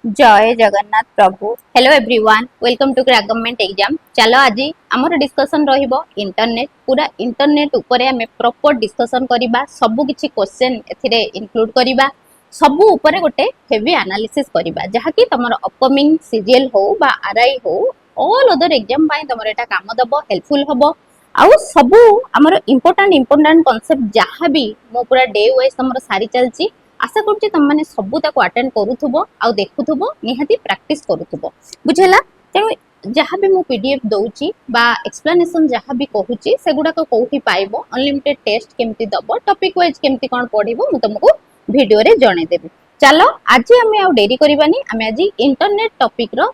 जय जगन्नाथ प्रभु। Hello everyone, welcome to crack government exam. चलो आज आमर डिस्कशन रहिबो इंटरनेट, पूरा इंटरनेट उपरे हमें प्रॉपर डिस्कशन करिबा, सब किछि क्वेश्चन एथिरे इंक्लूड करिबा, सब उपरे गोटे हेवी एनालिसिस करिबा जहा कि तमर अपकमिंग सीजीएल हो बा आरआई हो ऑल अदर एग्जाम पाई तमर एटा काम दबो, हेल्पफुल हबो। आउ सब आमर इंपोर्टेंट कांसेप्ट जहा भी मो पूरा डे वाइज तमर सारी चलची। आशा करुच्ची तुम मैंने सबू अटेंड करूथुबो आ देखुथुबो, निहाती प्रैक्टिस करूथुबो, बुझेला। तेणु जहाँ भी मु पीडीएफ दउची बा एक्सप्लेनेशन जहाँ भी कहूची सेगुडा कोठी पाइबो, अनलिमिटेड टेस्ट केमती दबो, टॉपिक वाइज केमती कोन पढिबो मु तुमको वीडियो रे जणे देबी। चलो आज आमे आ देरी करबानी, आमे आज इंटरनेट टॉपिक रो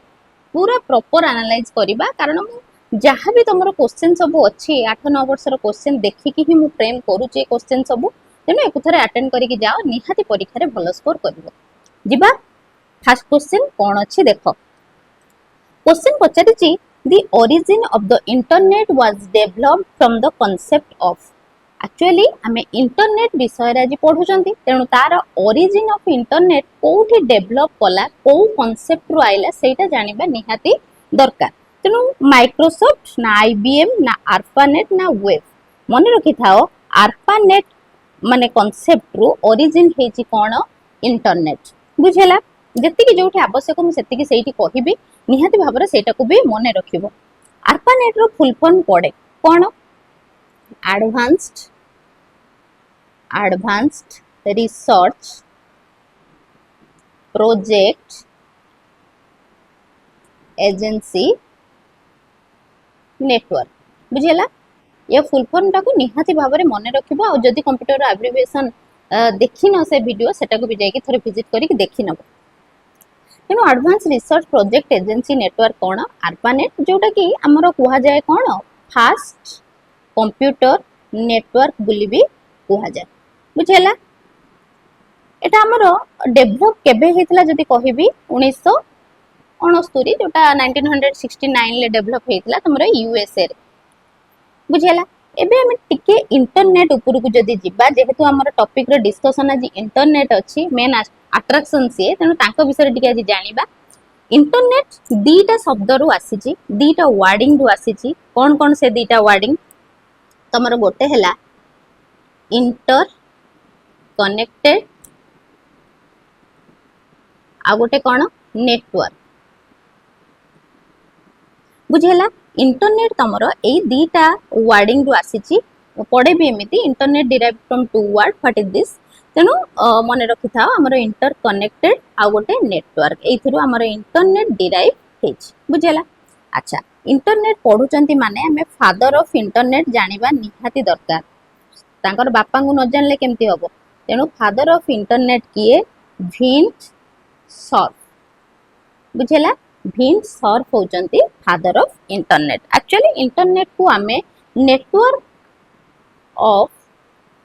पूरा प्रॉपर एनालाइज करिबा, कारण जहाँ भी तुमरो क्वेश्चन सब अच्छी 8-9 वर्षर क्वेश्चन देखिकी ही मु फ्रेम करूची क्वेश्चन सब। तेणु एक थरे अटेंड करिक जाओ, निहाती परीक्षा रे भलो स्कोर करिवो। जिबा फर्स्ट क्वेश्चन कोन अछि देखो। क्वेश्चन पचारिछि the origin of the internet was developed from the concept of. Actually हमें इंटरनेट विषय रे आज पढुचंती, तेणु तार ओरिजिन ऑफ इंटरनेट कोठी डेवलप कला, को कांसेप्ट रु आइला सेटा जानिबा निहाती दरकार। तेणु माइक्रोसॉफ्ट ना आईबीएम ना आर्पानेट ना वेब, मन रखि थाओ आर्पानेट माने कांसेप्ट रु ओरिजिन हेची कोन इंटरनेट, बुझेला। जति जोठी आवश्यक मु सेति सेठी कहिबी, निहाती भाबरे सेटा को भी मने रखिबो। आर्पानेट रो फुल फॉर्म पड़े कोन? Advanced research project agency network, बुझेला। ये फुल फॉर्म टाको निहाती भाबरे मने रखिबो। आ जदि कंप्यूटर एब्रिविएशन देखिन से वीडियो सेटा को भी जाई थरे विजिट करिक देखि नबो। तेणु advance research project agency network कोन? आर्पानेट, जोटा कि हमर कुहा जाय कोन फास्ट कंप्यूटर नेटवर्क बुली भी कुहा जाय, बुझेला। एटा हमर डेवलप केबे हेतला जदि कहिबी 1969, जोटा 1969 ले डेवलप हेतला तमरे यूएसए रे, बुझेला। एबे हम टिके इंटरनेट ऊपर को जदि जिबा, जेहेतु हमर टॉपिक रो डिस्कशन आज इंटरनेट अछि, मेन अट्रैक्शन से, तेनु तांको विषय टिके आज जानिबा। इंटरनेट दीटा शब्द रु आसीची, दीटा वर्डिंग रु आसीची। कोन कोन से दीटा वर्डिंग? तमर गोटे हैला इंटर कनेक्टेड, आ गोटे कोन नेटवर्क, बुझेला। इंटरनेट तमरो एई दीटा वर्डिंग रु आसीची, पड़े भी एमिति internet derive from two word, what is this? तेणु मन रखि था हमर इंटर कनेक्टेड आ गोटे नेटवर्क, एइथिरु हमर इंटरनेट डिराइव हेछि, बुझेला। अच्छा, इंटरनेट पढुचंती माने हमें फादर ऑफ इंटरनेट जानिबा निहाती दरकार। तांकर बापा को न जानले केमती हबो? तेणु फादर ऑफ इंटरनेट किए? विंट सर्फ, बुझेला। विंट सर्फ होचंती father of internet. Actually internet को हमें नेटवर्क ऑफ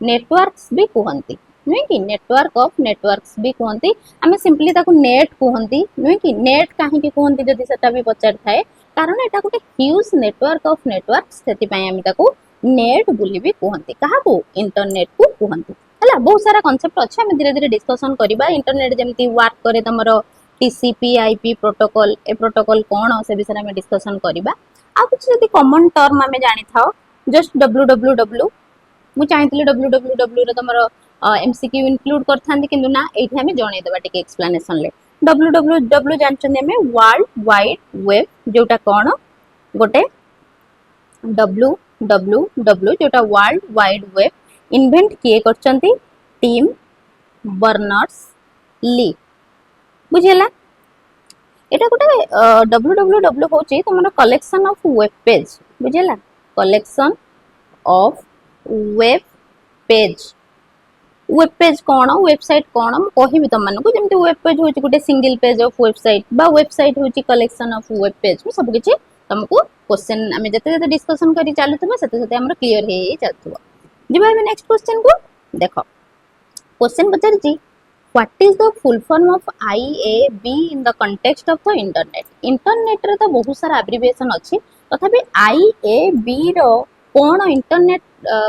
नेटवर्क्स भी कहती, नुहे कि नेटवर्क ऑफ नेटवर्क्स भी कहती। आम सिंपली ताको नेट कहती, नुहे कि नेट कहीं कहती जदि सेटा भी पचार थाए, कारण एटा गोटे ह्यूज नेटवर्क ऑफ नेटवर्क्स, सेति पई आम ताको नेट बोली भी कहती। काहाको? इंटरनेट को कहती, हला। बहुत सारा कांसेप्ट अछि, हम धीरे धीरे डिस्कशन करिबा। इंटरनेट जेमती वर्क करे तमरो TCP IP protocol, a protocol कोन से विषय में डिस्कशन करिबा। आ कुछ जदि कॉमन टर्म आमे जानि थाओ, जस्ट www मु चाहिए www रे तमरो एमसीक्यू इंक्लूड करथांदी, किंतु ना एठी हमें जणे देबा टिके एक्सप्लेनेशन ले। www जानचंदी हमें वर्ल्ड वाइड वेब, जोटा कोन गोटे www जोटा वर्ल्ड वाइड वेब इन्वेंट किए करचंती टिम बर्नर्स ली, बुझेला। एटा गोटे www होची तमरो कलेक्शन ऑफ वेब पेज, बुझेला। Collection of web page. Web page कौन? वेबसाइट कौन? मु कहिबि तुम मानकु, जेमति वेब पेज होची गोटे सिंगल पेज ऑफ वेबसाइट, बा वेबसाइट होची कलेक्शन ऑफ वेब पेज। मु सब किछि तुमको क्वेश्चन आमे जते जते डिस्कशन करी चालुथबा सेते सेते हमर क्लियर हे चालुथबा। जिबा हम नेक्स्ट क्वेश्चन को देखो। क्वेश्चन पचारछि what is the full form of IAB in the context of the internet? Internet रे तो बहुत सारा एब्रिविएशन अछि, तथापि आईएबी रो कोन इंटरनेट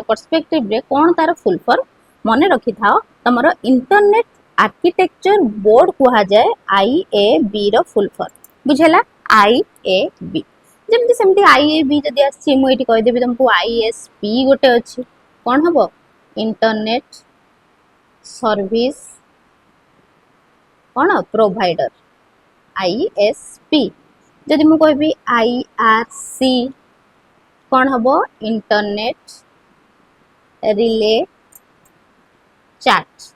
पर्सपेक्टिव रे कोन तार फुल फॉर्म मन रखि थाओ। तमरो इंटरनेट आर्किटेक्चर बोर्ड कहा जाए IAB रो फुल फॉर्म बुझेला IAB जमती सेमती IAB जदि आछि मु एठी कहि देबी तुमको ISP गोटे अछि कोन हबो इंटरनेट सर्विस कोन प्रोवाइडर ISP जदि मु कहबी IRC कोन हबो इंटरनेट रिले चैट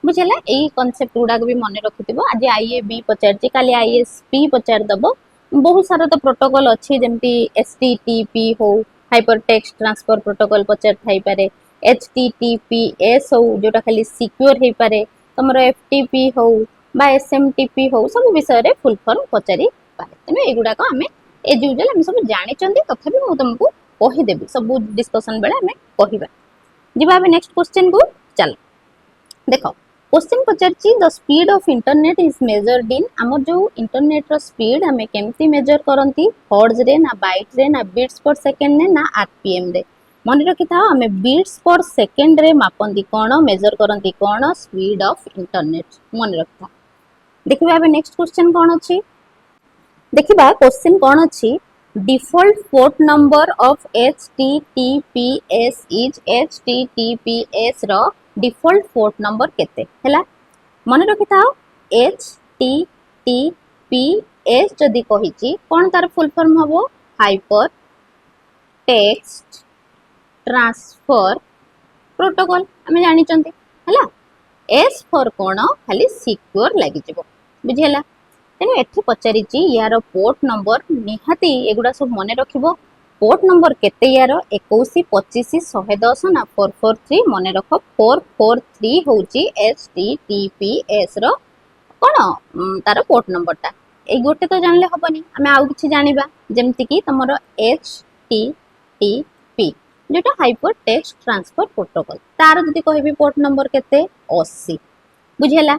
बुझेला एई कांसेप्ट गुडा भी मन रखिथिबो आज IAB पचारची काली ISP पचार दबो बहुत सारा तो प्रोटोकॉल अच्छी जमती HTTP हो हाइपर टेक्स्ट ट्रांसफर प्रोटोकॉल पचार थाई पारे HTTPS हो जोटा खाली सिक्योर हे पारे तमरो FTP हो बा SMTP हो सब विषय रे फुल फॉर्म पचारी पारे तने एगुडा को हमें एज यूजुअल हम सब जानि चंदी तथापि मु तुमको कहि देबी सब डिस्कशन बेले हमें कहिबा जिबा बे नेक्स्ट क्वेश्चन को चल देखो क्वेश्चन पचारची the speed of internet is measured in हमर जो इंटरनेट रो स्पीड हमें केमती मेजर करंती हर्ट्ज रे ना बाइट रे ना बीट्स पर सेकंड रे ना आरपीएम रे मन रखि था हमें बीट्स पर सेकंड रे मापंती कोन मेजर करंती कोन स्पीड ऑफ इंटरनेट मन रखता देखिबा बे नेक्स्ट क्वेश्चन कोन अछि देखिबा क्वेश्चन कोन अछि default port number of HTTPS is HTTPS रो डिफॉल्ट पोर्ट नंबर केते हैला मन रखि थाओ HTTPS जदि कहिची कोन तार फुल फॉर्म हबो हाइपर टेक्स्ट ट्रांसफर प्रोटोकॉल हमें जानि चंती हैला S फॉर कोन खाली सिक्योर लागि जिवो बुझियला तेनु एठी पचारिची यार पोर्ट नंबर निहाती एगुडा सब मने रखिबो पोर्ट नंबर केते यार 21 25 110 ना 443 मने रखो 443 होची HTTPS रो कोन तार पोर्ट नंबर ता ए गोटे तो जानले हबनी हमें आउ किछि जानिबा जेमति कि तमरो HTTP जेटा हाइपर टेक्स्ट ट्रांसफर प्रोटोकॉल तार जदि कहबी पोर्ट नंबर केते 80 बुझेला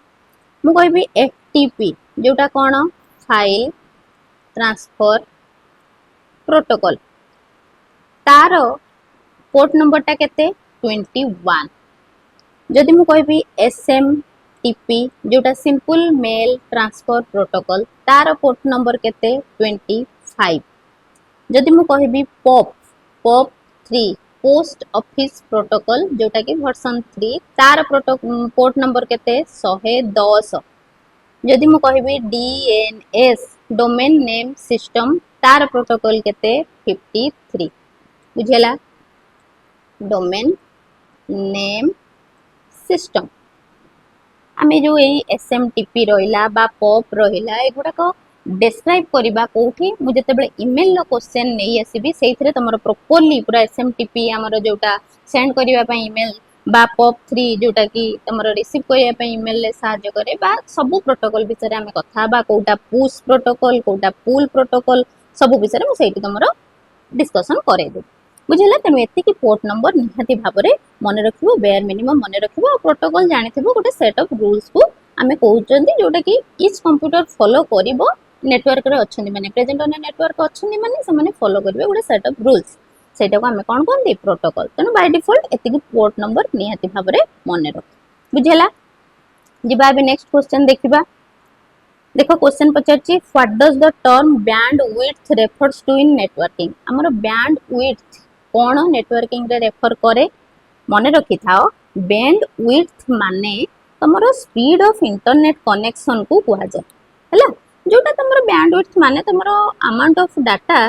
मु कहबी FTP जोटा कोन फाइल ट्रांसफर प्रोटोकॉल तार पोर्ट नंबर टा केते 21 जदि मु कहबी SMTP जोटा सिंपल मेल ट्रांसफर प्रोटोकॉल तार पोर्ट नंबर केते 25 जदि मु कहबी POP 3 पोस्ट ऑफिस प्रोटोकॉल जोटा कि वर्जन 3 तार पोर्ट नंबर केते 110 जदि मु कहबी DNS डोमेन नेम सिस्टम तार प्रोटोकॉल केते 53 बुझेला डोमेन नेम सिस्टम आमे जो एई SMTP रहिला बा POP रहिला एगुडा को डिस्क्राइब करिबा कोठी मु जते बेले ईमेल लो क्वेश्चन नै आसीबी सेइथरे तमरो प्रॉपर्ली पूरा SMTP हमरो जोटा सेंड करिबा पई ईमेल बा POP 3 जोटा कि तमरो रिसीव करिया पई ईमेल ले सहाय्य करे बा सब प्रोटोकॉल विषय हमें कथा बा कोटा पुश प्रोटोकॉल कोटा पुल प्रोटोकॉल सब विषय में सेठी तमरो डिस्कशन करे दे बुझिला तेनु एति कि पोर्ट नंबर निहाती भाबरे मन रखिबो बेयर मिनिमम मन रखिबो प्रोटोकॉल जानिथिबो गोटे सेट ऑफ रूल्स को हमें कहउचंदी जोटा कि इच कंप्यूटर फॉलो करिवो नेटवर्क रे अछंदी माने प्रेजेंट ऑन नेटवर्क अछंदी माने से माने फॉलो करबे गोटे सेट ऑफ रूल्स सेटा को हमें कोन कोन दे प्रोटोकॉल तनो बाय डिफॉल्ट एति कि पोर्ट नंबर निहाती भाबरे मन रख बुझिला जिबा बे नेक्स्ट क्वेश्चन देखिबा देखो क्वेश्चन पचारची what does the term bandwidth refers to in networking हमर बैंड विड्थ कोन नेटवर्किंग रे रेफर करे मन रखि थाओ बैंड विड्थ माने तमरो स्पीड ऑफ इंटरनेट कनेक्शन को कुहा जाय हैला जोटा तमरो बैंड विड्थ माने तमरो amount of data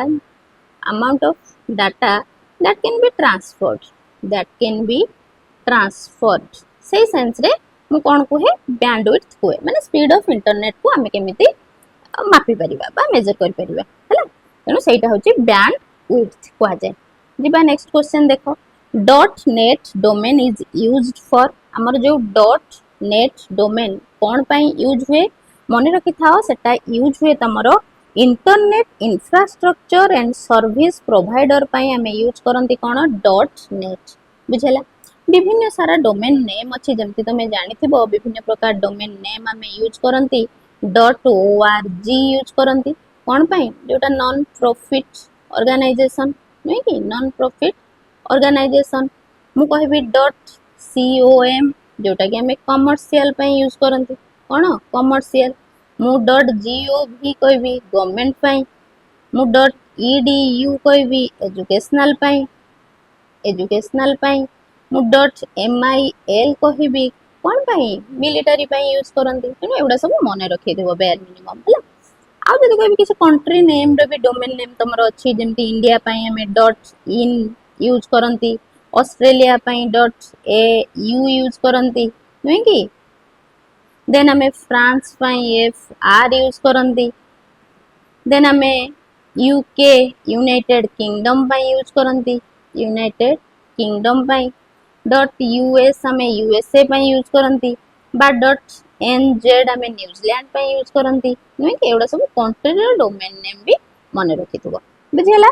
that can be transferred से सेंस रे मु कोन कुहे बैंडविड्थ कुहे माने स्पीड ऑफ इंटरनेट को हमें केमिति मापी परिबा बा मेजर कर परिबा हैला तेनो सेटा होची बैंडविड्थ कुहा जाय जिबा नेक्स्ट क्वेश्चन देखो dot net domain is used for हमर जो डॉट नेट डोमेन कोन पई यूज हुए मने रखि थाओ सेटा यूज हुए तमरो internet infrastructure and service provider पई हमें यूज करंती कोन डॉट नेट बुझला विभिन्न सारा डोमेन नेम अच्छी जमती तमे जानिथिबो विभिन्न प्रकार डोमेन नेम हमें यूज करंती .org यूज करंती कोन पई जोटा नॉन प्रॉफिट ऑर्गेनाइजेशन नै कि नॉन प्रॉफिट ऑर्गेनाइजेशन मु कहबी .com जोटा कि हमें कमर्शियल यूज करती कौन कमर्शियल मु डॉट gov कहबी गवर्नमेंट पाई मु डॉट edu कहबी एजुकेशनल पाई एजुकेशनल पाई मु डॉट mil कहबी कौन पाई मिलिटरी पाई यूज करती तेणु एगुड़ा सब मन रखी थो बेयर मिनिमम है आउ जब कह किसी कंट्री नेम रे भी डोमेन नेम तुम अच्छी जमी इंडिया पाई हमें डॉट इन यूज करती Australia Pie dot A you use करती नुहे कि देन हमें फ्रांस पाई एफ आर यूज करती देन हमें यूके यूनाइटेड किंगडम पाई यूज करती United kingdom Pie dot US हमें यूएसए पाई यूज करती बा डॉट एनजेड हमें न्यूजीलैंड पाई यूज करती नुहे कि एगुड़ा सब कंट्री डोमेन नेम भी मन रखि बुझीगला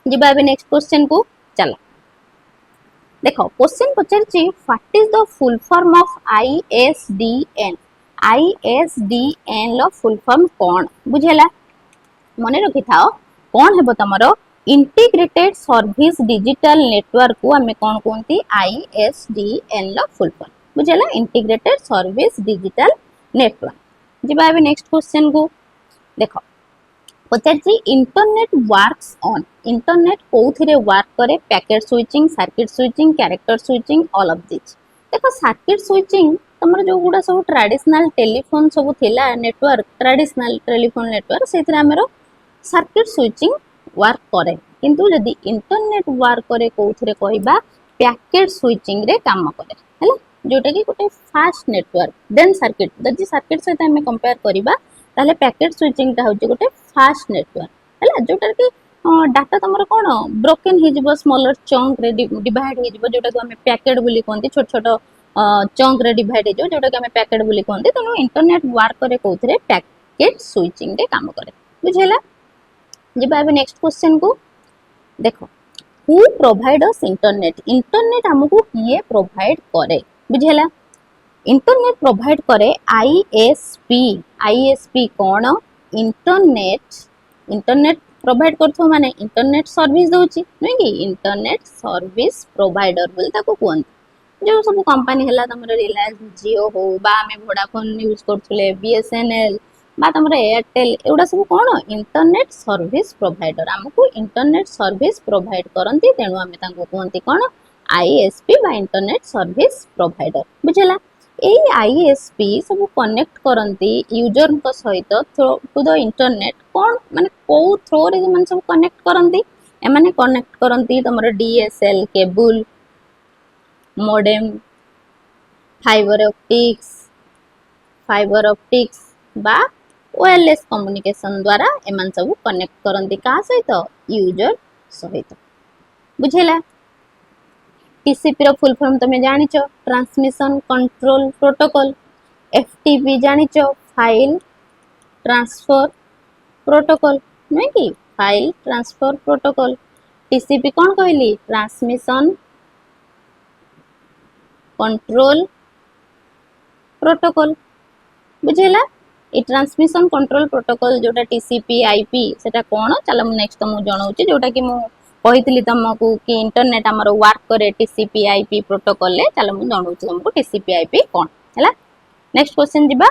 जीवा नेक्स्ट क्वेश्चन को चलो देखो question Pachar what is the full form of ISDN ISDN low full form कौन बुझेला मन रखि था कौन है तुम इंटीग्रेटेड सर्विस डिजिटल नेटवर्क को हमें कौन कहते आईएसडीएन लो फुल फॉर्म बुझेला इंटीग्रेटेड सर्विस डिजिटल नेटवर्क जीवा नेक्स्ट क्वेश्चन को देखो पचार इंटरनेट वर्क्स ऑन इंटरनेट कौन वर्क करे packet switching circuit switching character switching all of this देखो सर्किट स्विचिंग तुम जो गुड़ा सब ट्रेडिशनल टेलीफोन सब थिला नेटवर्क ट्रेडिशनल टेलीफोन नेटवर्क से सर्किट स्विचिंग वर्क करे किंतु जदि इंटरनेट वर्क करे कौन कहबा पैकेट स्विचिंग रे काम करे हैला जोटा कि गोटे फास्ट नेटवर्क देन सर्किट जदि सर्किट सहित हमें कंपेयर करबा ताले पैकेट स्विचिंग टा होची गोटे फास्ट नेटवर्क हैला जोटा कि डाटा तमरो कोन ब्रोकन हे जिवो स्मॉलर चंक रे डिवाइड हे जिवो जोटा को हमें पैकेट बोली कहंती छोट छोट चंक रे डिवाइड हे जिवो जोटा कि हमें पैकेट बोली कहंती तनो इंटरनेट वर्क करे कोथरे पैकेट स्विचिंग रे काम करे बुझेला जेबा अब नेक्स्ट क्वेश्चन को देखो who provide us internet internet हमको किए प्रोवाइड करे बुझेला इंटरनेट प्रोवाइड करे आईएसपी आईएसपी कौन इंटरनेट इंटरनेट प्रोवाइड करथो माने इंटरनेट सर्विस दउची नै कि इंटरनेट सर्विस प्रोवाइडर बोल ताको कहंती जो सब कंपनी हला तमरे रिलायंस जियो हो बा हमें वोडाफोन यूज करथुले बीएसएनएल बा तमरे एयरटेल एउडा सब कोन इंटरनेट सर्विस प्रोवाइडर हमको इंटरनेट सर्विस प्रोवाइड करंती तेनु हमें ताको कहंती कोन आईएसपी बा इंटरनेट सर्विस प्रोवाइडर बुझला ए आईएसपी सब कनेक्ट करंती यूजर को सहित टू द इंटरनेट कौन माने को थ्रो रे मन सब कनेक्ट करंती ए माने कनेक्ट करंती तमरो DSL cable modem fibre optics बा वायरलेस कम्युनिकेशन द्वारा एमान सब कनेक्ट करंती का सहित यूजर सहित बुझेला टीसीपी रो फुल फॉर्म तमे जानिचो ट्रांसमिशन कंट्रोल प्रोटोकॉल एफटीपी जानिचो फाइल ट्रांसफर प्रोटोकॉल नै कि फाइल ट्रांसफर प्रोटोकॉल टीसीपी कोन कहली ट्रांसमिशन कंट्रोल प्रोटोकॉल बुझेला ए ट्रांसमिशन कंट्रोल प्रोटोकॉल जोटा टीसीपी आईपी सेटा कोन चलो हम नेक्स्ट तुम जणाउची जोटा कि मु कही तुमको कि इंटरनेट आमर वर्क करे टीसीपी आईपी प्रोटोकॉल ले चलो मु जणाउची तुमको टीसीपी आईपी कोन हैला नेक्स्ट क्वेश्चन जिबा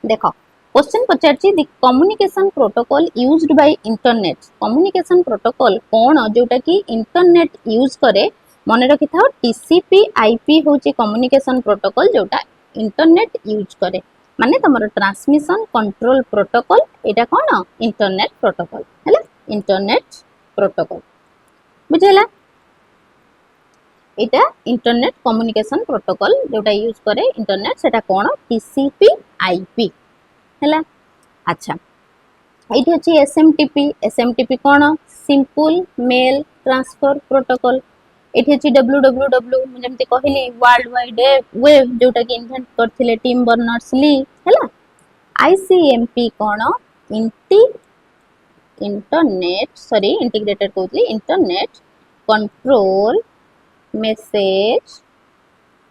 देखो क्वेश्चन पचारची the communication protocol used by internet communication protocol कोन जोटा कि इंटरनेट यूज करे मन रखि थाओ टीसीपी आईपी होची कम्युनिकेशन प्रोटोकॉल जोटा इंटरनेट यूज करे माने तमरो ट्रांसमिशन कंट्रोल प्रोटोकॉल एटा कोन इंटरनेट प्रोटोकॉल हैला इंटरनेट प्रोटोकॉल बुझेला एटा इंटरनेट कम्युनिकेशन प्रोटोकॉल जोटा यूज करे इंटरनेट सेटा कोन टीसीपी आईपी हैला अच्छा एठी अछि एसएमटीपी कोन सिंपल मेल ट्रांसफर प्रोटोकॉल एठी अछि डब्ल्यूडब्ल्यूडब्ल्यू जेमति कहली वर्ल्ड वाइड वेब जोटा कि इन्वेंट करथिले टिम बर्नर्स ली हैला आईसीएमपी कोन इंटीग्रेटेड कहली इंटरनेट कंट्रोल मेसेज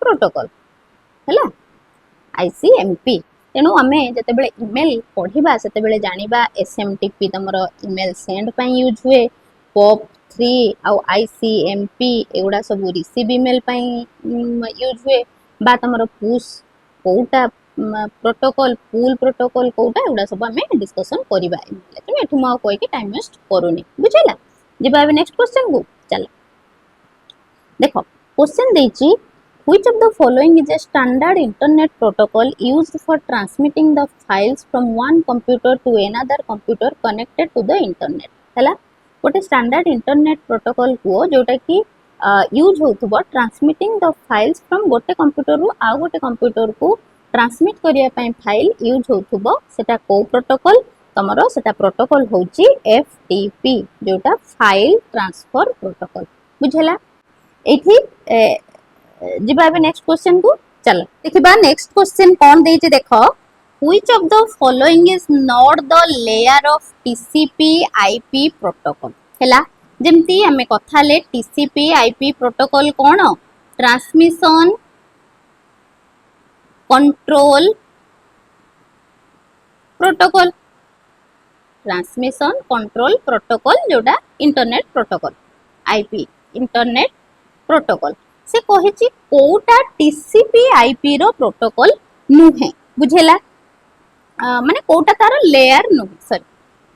प्रोटोकॉल हैला आईसीएमपी तेणु आमे जते बेले ईमेल पढ़िबा सेते बेले जानिबा एसएमटीपी तमरो ईमेल सेंड पई यूज हुए पॉप 3 आउ ICMP एगुड़ा सब रिसीव ईमेल यूज हुए बा तुम पुश कोटा प्रोटोकॉल पुल प्रोटोकॉल कोटा एगुड़ा सब आम डिस्कसन करवा एठू मुझे कहीकि टाइम वेस्ट करूनी बुझेगा जी नेक्स्ट क्वेश्चन को चलो देख क्वेश्चन देछि which of the following is a standard internet protocol used for transmitting the files from one computer to another computer connected to the internet हैला गोटे स्टैंडर्ड इंटरनेट प्रोटोकॉल को जोटा कि use होथबो ट्रांसमिटिंग द फाइल्स फ्रॉम गोटे computer रु आ गोटे कंप्यूटर को ट्रांसमिट करिया पई फाइल यूज होथबो सेटा को प्रोटोकॉल तमरो सेटा प्रोटोकॉल होची FTP जोटा फाइल ट्रांसफर प्रोटोकॉल बुझला एठी जिबा नेक्स्ट क्वेश्चन को चलो देखिबा नेक्स्ट क्वेश्चन कौन देछि देखो which of the following is not the layer of TCP IP protocol हैला जेमती हमें कथा ले TCP IP protocol कौन transmission control protocol transmission control protocol जोटा internet protocol IP internet protocol से कहिछि कोटा TCP IP रो प्रोटोकॉल नुहे बुझेला माने कोटा तार लेयर नुहे सॉरी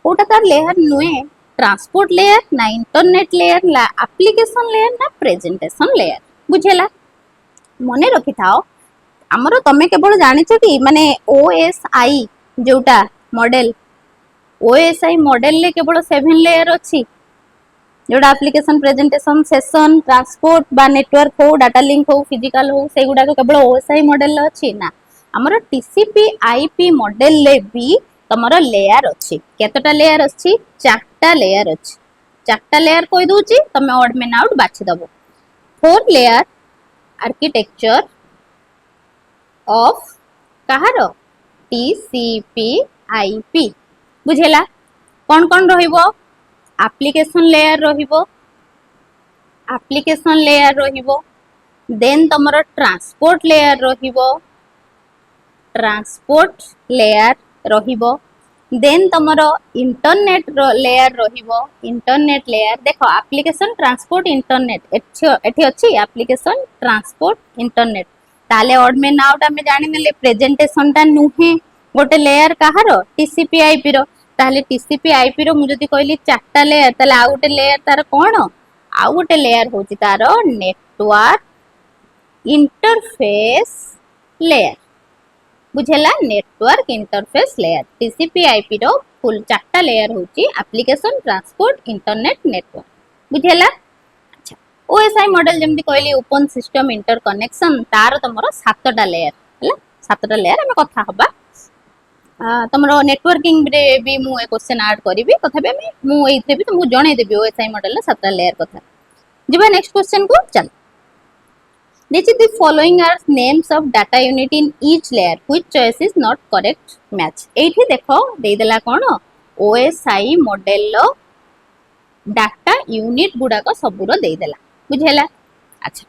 कोटा तार लेयर नुहे ट्रांसपोर्ट लेयर ना इंटरनेट लेयर ना एप्लीकेशन लेयर ना प्रेजेंटेशन लेयर बुझेला मने रखि थाओ हमरो तमे केवल जानि छ कि माने OSI जोटा मॉडल OSI मॉडल ले केवल 7 लेयर अछि जोड़ा एप्लीकेशन प्रेजेंटेशन सेशन ट्रांसपोर्ट बा नेटवर्क हो डाटा लिंक हो फिजिकल हो से गुडा केवल OSI मॉडल अछि ना हमर TCP IP मॉडल ले भी तमरो लेयर अछि केतटा लेयर अछि चारटा लेयर अछि चारटा लेयर कोइ दोछि तमे ऑड में आउट बाछि दबो 4 लेयर आर्किटेक्चर ऑफ कहार TCP IP बुझेला कोन कोन रहिबो एप्लीकेशन लेयर रहिबो एप्लीकेशन लेयर रहिबो देन तमरो ट्रांसपोर्ट लेयर रहिबो ट्रांसपोर्ट लेयर रहिबो देन तमरो इंटरनेट लेयर रहिबो इंटरनेट लेयर देखो एप्लीकेशन ट्रांसपोर्ट इंटरनेट एठी अछि एप्लीकेशन ट्रांसपोर्ट इंटरनेट ताले ऑड में नाउट हमें जानि नेले प्रेजेंटेशन ता नुहे गोटे लेयर कहार TCP IP रो ताले TCP IP रो मु जदी कहली चारटा लेयर ताले आ गोटे लेयर तार कोन आ गोटे लेयर होची तार नेटवर्क इंटरफेस लेयर बुझेला network interface layer TCP IP रो फुल चारटा लेयर होची एप्लीकेशन ट्रांसपोर्ट इंटरनेट नेटवर्क बुझेला अच्छा OSI मॉडल जेमति कहली ओपन सिस्टम इंटरकनेक्शन तार तमरो सातटा लेयर हला सातटा लेयर हम कथा हबा तमरो नेटवर्किंग रे भी मु ए क्वेश्चन ऐड करिवि तथापि मु एइथे भी तुमको जणे देबी OSI मॉडल सातटा लेयर कथा जिबा नेक्स्ट क्वेश्चन को चल Which is the following are names of data unit in each layer? Which choice is not correct match? एठी देखो दे देला कोन OSI मॉडल लो डाटा यूनिट गुडा को सबुरो दे देला बुझेला अच्छा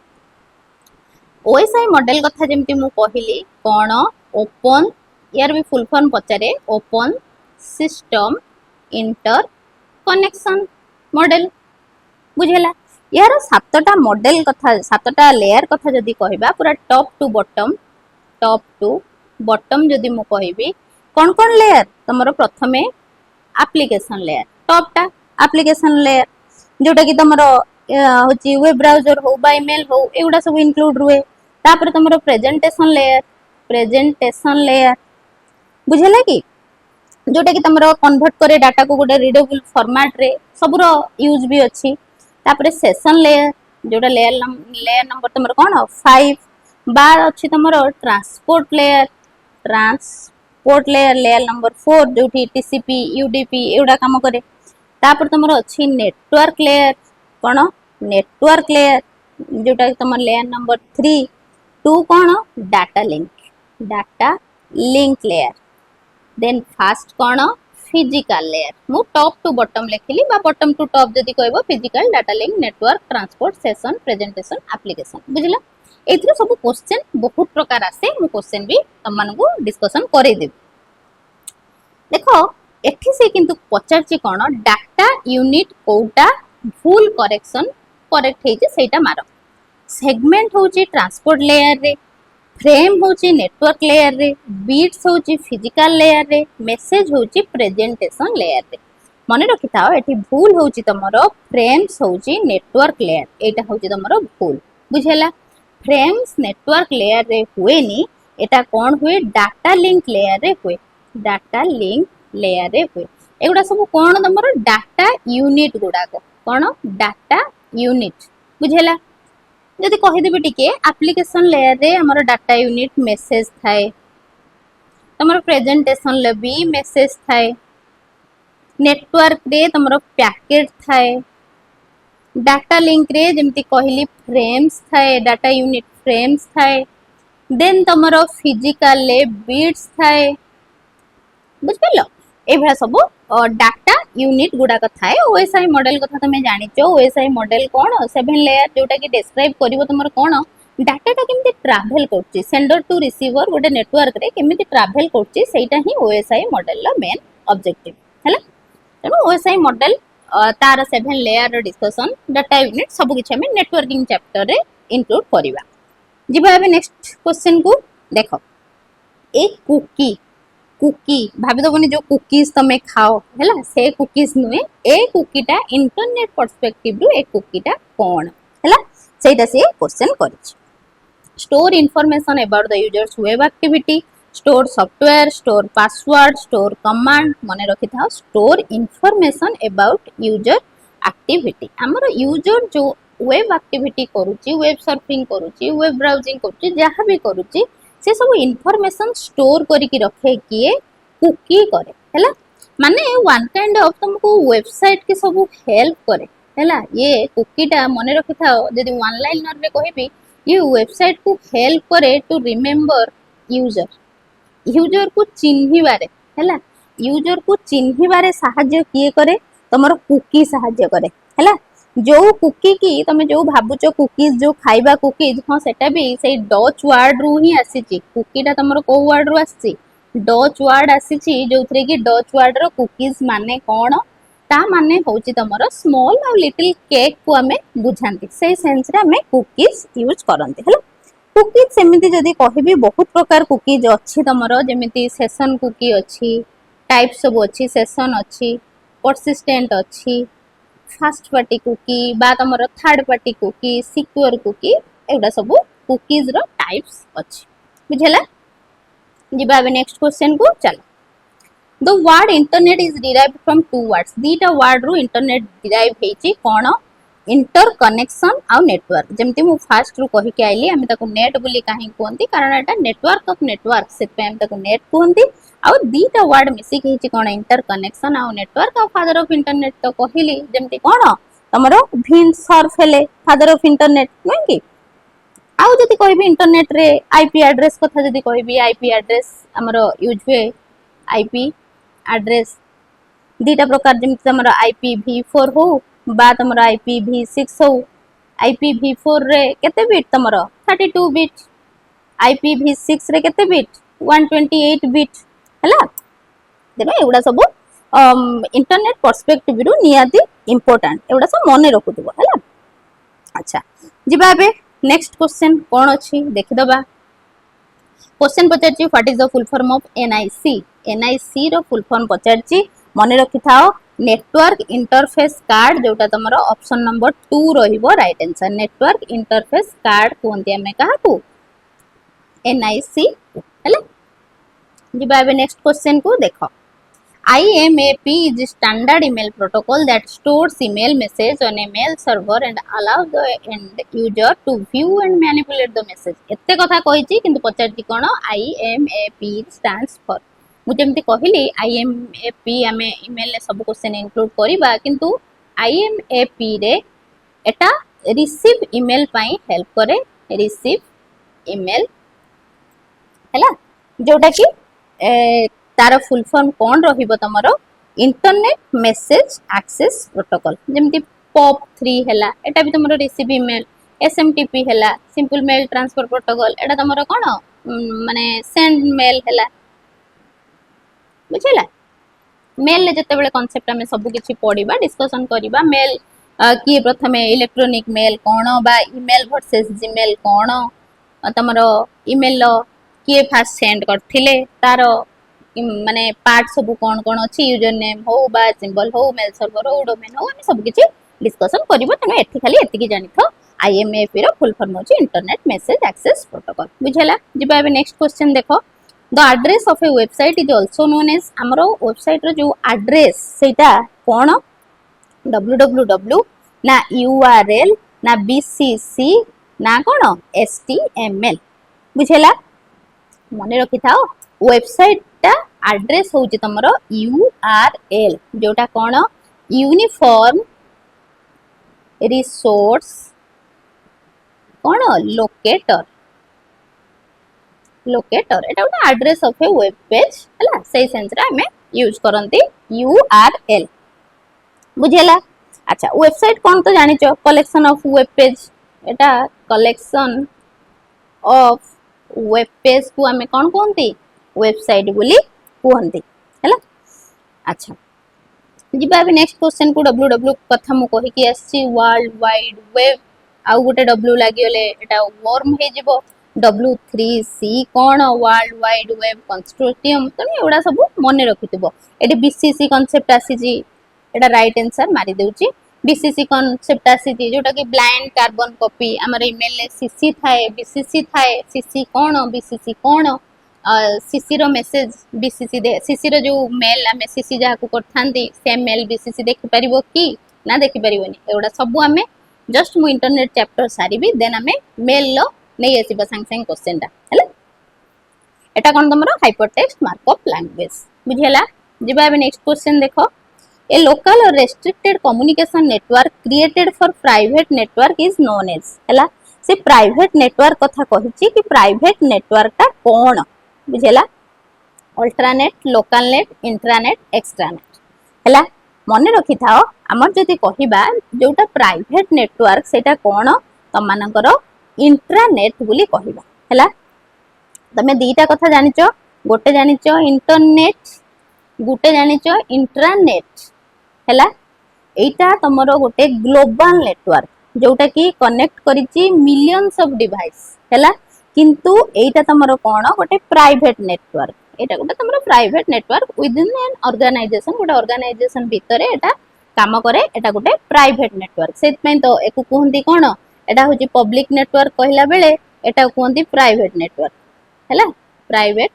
OSI मॉडल कथा जेमति मु कहिली कोन ओपन यार भी फुल फॉर्म पचारे open system interconnection model बुझेला यार सातटा मॉडल कथा सातटा लेयर कथा जदी कहबा पूरा टॉप टू बॉटम जदी मु कहबी कोन कोन लेयर तमरो प्रथमे एप्लीकेशन लेयर टॉपटा एप्लीकेशन लेयर जोटा कि तमरो होची वेब ब्राउजर हो बा ईमेल हो एगुडा सब इंक्लूड रुए तापर तमरो प्रेजेंटेशन लेयर बुझेला कि जोटा कि तमरो कन्वर्ट करे डाटा को गोटे रीडेबल फॉर्मेट रे सबरो यूज भी अछि तापर सेशन लेयर जोटा लेयर नंबर तमरो कोन 5 बार अछि तमरो ट्रांसपोर्ट लेयर लेयर नंबर 4 जोटी TCP UDP एउडा काम करे तापर तमरो अछि नेटवर्क लेयर कोन नेटवर्क लेयर जोटा कि तमर लेयर नंबर 3 2 कोन data link layer then first कोन फिजिकल लेयर मु टॉप टू बॉटम लिखिली बा बॉटम टू टॉप जदी कहबो physical data link network transport session presentation application बुझला एथरो सब क्वेश्चन बहुत प्रकार आसे मु क्वेश्चन भी तम मानकु डिस्कशन करे देबी देखो एठी से किंतु पचारची कोन डाटा यूनिट कोटा भूल करेक्शन करेक्ट हेची सेटा मार सेगमेंट होची ट्रांसपोर्ट लेयर रे फ्रेम होची नेटवर्क लेयर रे बीट्स होची फिजिकल लेयर रे मेसेज होची प्रेजेंटेशन लेयर रे मन रखि थाओ एठी भूल होची तमरो फ्रेम्स होची नेटवर्क लेयर एटा होची तमरो भूल बुझेला फ्रेम्स नेटवर्क लेयर रे हुएनी एटा कोन हुए डाटा लिंक लेयर रे हुए डाटा लिंक लेयर रे हुए एगुडा सब कोन तमरो डाटा यूनिट गुडा को कोन डाटा यूनिट बुझेला जदि कहि देबे टिके एप्लीकेशन लेयर रे हमर डाटा यूनिट मेसेज थाए तमरो प्रेजेंटेशन ले भी मेसेज थाए नेटवर्क रे तमरो पैकेट थाए डाटा लिंक रे जेमति कहली फ्रेम्स थाए डाटा यूनिट फ्रेम्स थाए देन तमरो फिजिकल ले बीट्स थाए बुझलो ए भला सब डाटा यूनिट गुडा थाए ओएसआई मॉडल कथा तमे जानिचो ओएसआई मॉडल कोन 7 लेयर जोटा कि डिस्क्राइब करिवो तमरो कोन डाटाटा केमति ट्रैवल करछि सेंडर टू रिसीवर गोटे नेटवर्क रे केमति ट्रैवल करछि सेटा ही ओएसआई मॉडल ला मेन ऑब्जेक्टिव हैला तेणु ओएसआई मॉडल तार 7 लेयर डिस्कशन डाटा यूनिट सब किछ हमें नेटवर्किंग चैप्टर रे इंक्लूड करिवा जिबा अबे नेक्स्ट क्वेश्चन को देखो एक कुकी कुकी भाभी दबनी जो कुकीज तमे खाओ हैला से कुकीज नुए ए कुकीटा इंटरनेट पर्सपेक्टिव रु ए कुकीटा कोन हैला सेटा से क्वेश्चन करिछ store information about the users web activity store software store password store command मने रखि था store information about user activity हमर यूजर जो वेब एक्टिविटी करूची वेब सर्फिंग करूची वेब ब्राउजिंग करूची जहाँ भी करूची से सब इनफॉरमेशन स्टोर करिकी रखे किए कुकी करे हैला माने वन काइंड ऑफ तुमको वेबसाइट के सब हेल्प करे हैला ये कुकीटा मने रखि थाओ यदि वन लाइनर रे कहबी ये वेबसाइट को हेल्प करे टू रिमेंबर यूजर यूजर को चिन्हिबारे हैला यूजर को चिन्हिबारे सहाय्य किए करे तमरो कुकी सहाय्य करे हैला जो कुकी की तमे जो भाबुचो कुकीज जो खाइबा कुकीज हां सेटा भी सेई डच वर्ड रु ही आसीची कुकीटा तमरो को वर्ड रु आसीची डच वर्ड आसीची जोथरे की डच वर्ड रो कुकीज माने कोन ता माने होची तमरो स्मॉल और लिटिल केक को हमें बुझांती सेई सेंस रे हमें कुकीज यूज करंती हैला कुकीज सेमिति जदी कहबी बहुत प्रकार कुकीज अछि तमरो जेमिति सेशन कुकी अछि टाइप सब अछि सेशन अछि परसिस्टेंट अछि फास्ट पार्टी कुकी बा तमरो third party cookie secure cookie एगुडा सब कुकीज रो टाइप्स अछि बुझला जिबा अब नेक्स्ट क्वेश्चन को चलो the word internet is derived from two words दीटा वर्ड रो इंटरनेट डिराइव हेची कोन इंटर कनेक्शन आ नेटवर्क जेमति मु फास्ट रो कहि के आइली हम ताको नेट बोली काहे कोंती कारण एटा नेटवर्क ऑफ नेटवर्क से पे हम ताको नेट कोंती आ दीटा वर्ड मिसी के हिची कोन इंटर कनेक्शन आ नेटवर्क आ फादर ऑफ इंटरनेट तो कहिली जेमति कोन तमरो भिन सर्फ हेले फादर ऑफ इंटरनेट नै कि आ जति कहबी इंटरनेट रे आईपी एड्रेस कथा जति कहबी आईपी एड्रेस हमरो यूज हुए आईपी एड्रेस दीटा प्रकार जेमति तमरो IPv4 हो बा तमरो IPv6 हो IPv4 रे केते बिट तमरो 32 बिट IPv6 रे केते बिट 128 बिट हला देखो एगुडा सब इंटरनेट पर्सपेक्टिव रु नियाती इंपोर्टेंट एगुडा सब मने रखुथबो हला अच्छा जिबा बे नेक्स्ट क्वेश्चन कोन अछि देखि दबा क्वेश्चन पचारची what is the full form of NIC रो फुल फॉर्म पचारची मने रखि थाओ नेटवर्क इंटरफेस कार्ड जोटा तमरो ऑप्शन नंबर 2 रहिबो right answer network interface card कोनते हमें कहा को NIC हला जिबा बे नेक्स्ट क्वेश्चन को देखो IMAP is a standard email protocol that stores email message on a mail server and allows the end user to view and manipulate the message एते कथा कहिची किंतु पचारची कोन IMAP stands for मु जेमति कहिली IMAP हमें email ले सब question include करिबा किंतु IMAP रे एटा रिसीव ईमेल पई हेल्प करे रिसीव ईमेल हैला जोटा कि तार फुल फॉर्म कोन रहिबो तमरो इंटरनेट मैसेज एक्सेस प्रोटोकॉल जेमति POP3 हैला एटा भी तमरो रिसीव ईमेल SMTP हैला सिंपल मेल ट्रांसफर प्रोटोकॉल एटा तमरो कोन माने सेंड मेल हैला बुझला मेल ले जते बेले कांसेप्ट हमें सब किछि पढिबा डिस्कशन करिबा मेल किए प्रथमे इलेक्ट्रोनिक मेल कौन बा ईमेल वर्सेस जीमेल कौन तुमर ईमेल किए फास्ट सेंड करथिले तार माने पार्ट सब कौन कौन अच्छी यूजर नेम हो बा सिंबल हो मेल सर्वर हो डोमेन हो हम सब किछि डिस्कशन करबो तने एथि खाली एति जानि थो आईएमएफ रो फुल फॉर्म होची इंटरनेट मैसेज एक्सेस प्रोटोकॉल बुझला जिबा अब नेक्स्ट क्वेश्चन देखो the address of a website is also known as हमरो वेबसाइट रो जो एड्रेस सेटा कोन www ना URL ना BCC ना कोन HTML बुझला मने रखि थाओ वेबसाइट टा एड्रेस होची तमरो URL जोटा कोन यूनिफॉर्म रिसोर्स कोन लोकेटर लोकेटर एटा गोटे address of A web page हला सेही सेंस रे हमें यूज करंती URL बुझेला अच्छा वेबसाइट कौन तो जानी चो collection of web page Etah collection of web page को हमें कौन कहती वेबसाइट बोली कहती हैला अच्छा जिबा भी नेक्स्ट क्वेश्चन को www कथा मु कहि कि आसी वर्ल्ड वाइड वेब आउ गोटे w लागियोले एटा वर्म हे जिवो W3C कौन वर्ल्ड वाइड वेब कंसोर्टियम तने एडा सब मन रखिथिबो एडी BCC कांसेप्ट आसी जी एटा राइट आंसर मारी देउची BCC कांसेप्ट आसी जी जोटा कि ब्लाइंड कार्बन कॉपी हमर ईमेल ले CC थाए BCC थाए CC कौन BCC कौन CC रो मेसेज BCC दे CC रो जो मेल आमे CC जहा को करथांती सेम मेल BCC देखि परिबो कि ना देखि परिबोनी एडा सब हमें जस्ट मु इंटरनेट चैप्टर सारी भी देन हमें मेल लो नहीं आसीबा संग संग क्वेश्चन टा हैला एटा कोन तमरो हाइपरटेक्स्ट मार्कअप लैंग्वेज बुझियला जिबा अब नेक्स्ट क्वेश्चन देखो ए लोकल और restricted communication network created for private network is known as हैला से प्राइवेट नेटवर्क कथा कहिची कि प्राइवेट नेटवर्क टा कोन बुझियला अल्ट्रानेट लोकल नेट इंट्रानेट एक्सट्रानेट हैला मन रखि थाओ हमर जति कहिबा जोटा प्राइवेट नेटवर्क सेटा कोन तमानकर इंट्रानेट बोली कहिबा हैला तमे दीटा कथा जानिचो गोटे जानिचो इंटरनेट गोटे जानिचो इंट्रानेट हैला एटा तमरो गोटे ग्लोबल नेटवर्क जोटा कि कनेक्ट करिची मिलियंस ऑफ डिवाइस हैला किंतु एटा तमरो कोन गोटे प्राइवेट नेटवर्क एटा गोटे तमरो private network within an organisation गोटे ऑर्गेनाइजेशन भितरे एटा काम करे एटा गोटे प्राइवेट नेटवर्क सेत पय तो एकु कहंती कोन एटा होची पब्लिक नेटवर्क कहला बेले एटा कहंती प्राइवेट नेटवर्क हैला प्राइवेट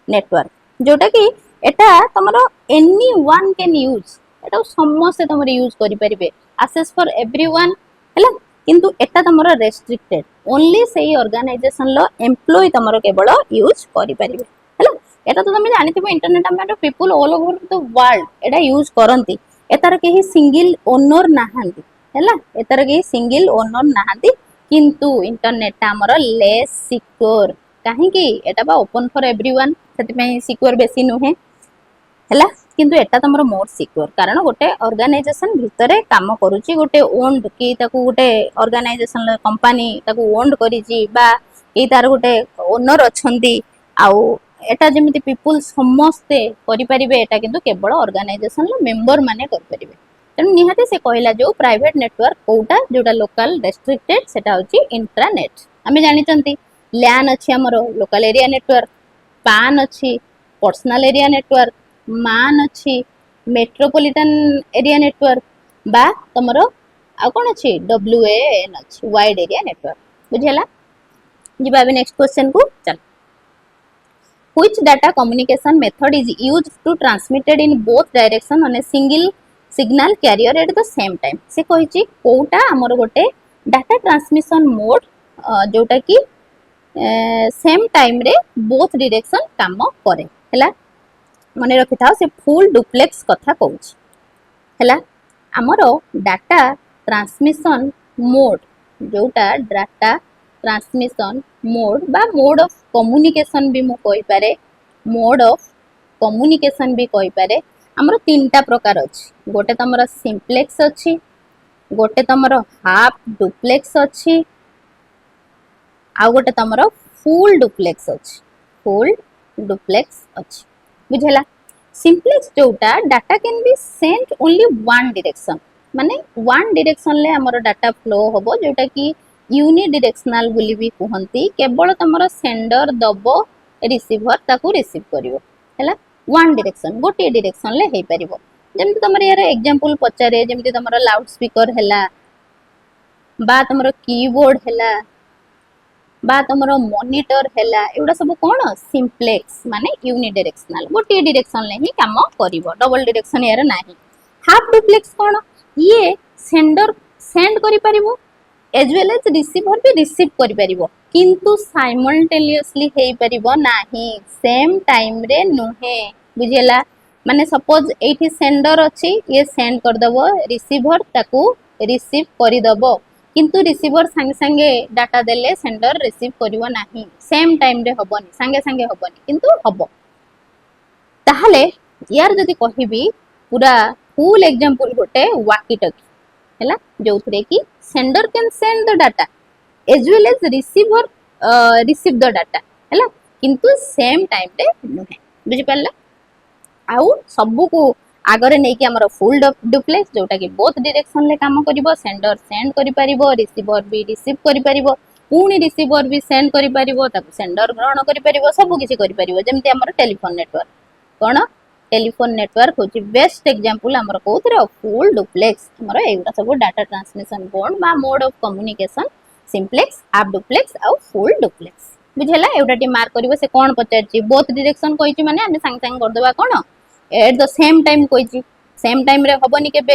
नेटवर्क जोटा कि एटा तमरो एनी वन कैन यूज एटा समस्त तमरो यूज करि परिबे एक्सेस फॉर एवरीवन हैला किंतु एटा तमरो रेस्ट्रिक्टेड ओनली सेही ऑर्गेनाइजेशन लो एम्प्लॉय तमरो केवल यूज करि परिबे हैला एटा तो तमे जानिथिबो इंटरनेट हम people all over the world Etah use करंती एतार केही सिंगल ओनर नाहंती हैला एतार केही सिंगल ओनर नाहंती किंतु इंटरनेट हमरो लेस सिक्योर काहे कि एटा बा ओपन फॉर एवरीवन सेति में सिक्योर बेसी नुहे हैला किंतु एटा तमरो मोर सिक्योर कारण गोटे ऑर्गेनाइजेशन भितरे काम करूची गोटे ओन्ड कि ताकू गोटे ऑर्गेनाइजेशन कंपनी ताकू ओन्ड करिची बा ए तार गोटे ओनर अछंती आउ एटा जेमिति पीपल समस्ते करि परिबे एटा किंतु केवल ऑर्गेनाइजेशन लो मेंबर माने कर परिबे तन निहाते से कहला जो प्राइवेट नेटवर्क कोटा जोटा लोकल रेस्ट्रिक्टेड सेटा होची इंट्रानेट हमें जानि चंती लैन अच्छी आमर लोकल एरिया नेटवर्क पान अच्छी पर्सनल एरिया नेटवर्क मान अच्छी मेट्रोपॉलिटन एरिया नेटवर्क बा तमर आ कोन अच्छी WAN अच्छी वाइड एरिया नेटवर्क बुझेला जिबा अबे नेक्स्ट क्वेश्चन को चल which data communication method is used to transmitted in both direction on a single signal carrier at the same time से कहिची कोटा हमर गोटे डाटा ट्रांसमिशन मोड जोटा की सेम टाइम रे बोथ डायरेक्शन काम करे हैला मने रखि थाओ से फुल डुप्लेक्स कथा कहूची हैला हमरो डाटा ट्रांसमिशन मोड जोटा डाटा ट्रांसमिशन मोड बा मोड ऑफ कम्युनिकेशन भी मु कहि पारे मोड ऑफ कम्युनिकेशन भी कहि पारे हमरो तीनटा प्रकार अछि गोटे तमरो सिंप्लेक्स अछि गोटे तमरो हाफ डुप्लेक्स अछि आ गोटे तमरो फुल डुप्लेक्स अछि फुल डुप्लेक्स अछि बुझला सिंप्लेक्स जोटा data can be sent only one direction माने वन डायरेक्शन ले हमर डाटा फ्लो होबो जोटा कि यूनि डायरेक्शनल बोली भी कहंती केवल तमरो सेंडर दबो रिसीवर ताकू रिसीव करिवो हैला वन डायरेक्शन गोटे डायरेक्शन ले हे परिवो जेमति तमर यार एग्जांपल पचारे जेमति तमरो लाउड स्पीकर हैला बा तमरो कीबोर्ड हैला बा तमरो मॉनिटर हैला एउडा सब कोन सिंप्लेक्स माने यूनि डायरेक्शनल गोटे डायरेक्शन ले ही काम करिवो डबल डायरेक्शन यार नाही हाफ डुप्लेक्स कोन ये सेंडर सेंड करि परिवो एज वेल एज रिसीवर भी रिसीव करि परिवो किंतु साइमल्टेनियसली हे परिवो नाही सेम टाइम रे नुहे बुझेला माने सपोज एठी सेंडर अछि ये सेंड कर दबो रिसीवर ताकू रिसीव करि दबो किंतु रिसीवर संगे संगे डाटा देले सेंडर रिसीव करिवो नाही सेम टाइम रे होबनी संगे संगे होबनी किंतु होबो ताहले यार जदी कहिबी पूरा फुल एग्जांपल गोटे वाकी टकी हैला जोथरे कि sender can send the data as well as receiver receive the data हैला किंतु सेम टाइम रे नुहे बुझि परला आउ सबु को आगरे नै कि हमर फुल डुप्लेक्स जोटा कि बोथ डायरेक्शन ले काम करिवो सेंडर सेंड करि परिवो रिसीवर भी रिसीव करि परिवो पुनी रिसीवर भी सेंड करि परिवो ताकू सेंडर ग्रहण करि परिवो सब किछि करि परिवो जेमति हमर टेलीफोन नेटवर्क कोन टेलीफोन नेटवर्क होची बेस्ट एग्जांपल हमर कोथरे फुल डुप्लेक्स हमर एगुडा सब डाटा ट्रांसमिशन बोर्ड बा mode of communication simplex half duplex और फुल डुप्लेक्स बुझेला एउडाटी मार्क करिवो से कोन पचारची बोथ डायरेक्शन कहिची माने हम संग संग कर देबा कोन एट द सेम टाइम कहिची सेम टाइम रे होबनी केबे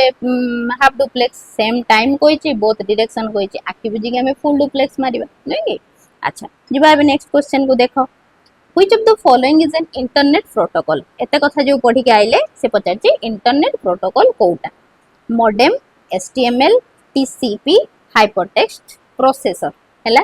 हाफ डुप्लेक्स सेम टाइम कहिची बोथ डायरेक्शन कहिची आखि बुझी के हम फुल डुप्लेक्स मारिबा नै कि अच्छा जिबा अब नेक्स्ट क्वेश्चन को देखो which of the following is an internet protocol एते कथा जो पढी के आइले से पचारची इंटरनेट प्रोटोकॉल कोउटा modem HTML TCP hypertext processor हैला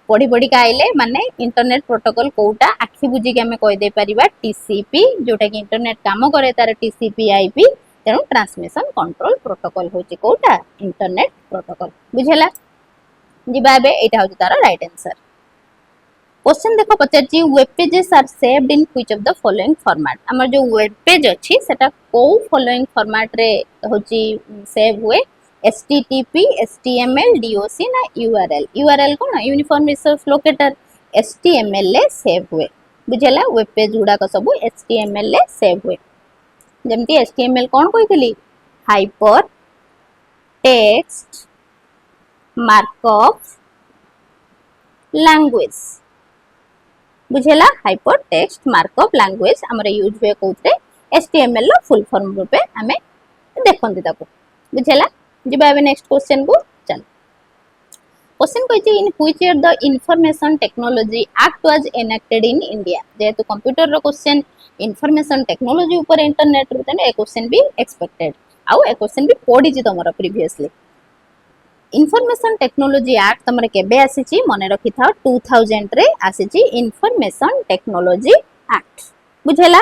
पढ़ी पढ़ी का आइले माने इंटरनेट प्रोटोकॉल कोउटा आखि बुझी के हमें कह दे परिबा टीसीपी जोटा कि इंटरनेट काम करे तार टीसीपी आईपी तेनु ट्रांसमिशन कंट्रोल प्रोटोकॉल होची कोउटा इंटरनेट प्रोटोकॉल बुझेला जिबा बे एटा होची तार राइट आंसर क्वेश्चन देखो पचारची web pages are saved in which of the following format हमर जो वेब पेज अछि सेटा को फॉलोइंग फॉर्मेट रे होची सेव हुए HTTP, HTML, DOC ना URL URL को ना यूनिफॉर्म रिसोर्स लोकेटर HTML ले सेव हुए बुझेला वेब पेज गुडा को सब HTML ले सेव हुए जेमती HTML कोन कहितली हाइपर टेक्स्ट मार्कअप लैंग्वेज बुझेला हाइपर टेक्स्ट मार्कअप लैंग्वेज हमरे यूज हुए कोते HTML लो फुल फॉर्म रूपे हमें देखंती ताको बुझेला जिबा अब नेक्स्ट क्वेश्चन को चल क्वेश्चन कहिछि in which year the information technology act was enacted in India जेतु कंप्यूटर रो क्वेश्चन इंफॉर्मेशन टेक्नोलॉजी ऊपर इंटरनेट रो तने ए क्वेश्चन भी एक्सपेक्टेड आउ ए क्वेश्चन भी पढी छि तमरो प्रीवियसली इंफॉर्मेशन टेक्नोलॉजी एक्ट तमरे केबे आसीछि मने रखि था 2000 रे आसीछि इंफॉर्मेशन टेक्नोलॉजी एक्ट बुझेला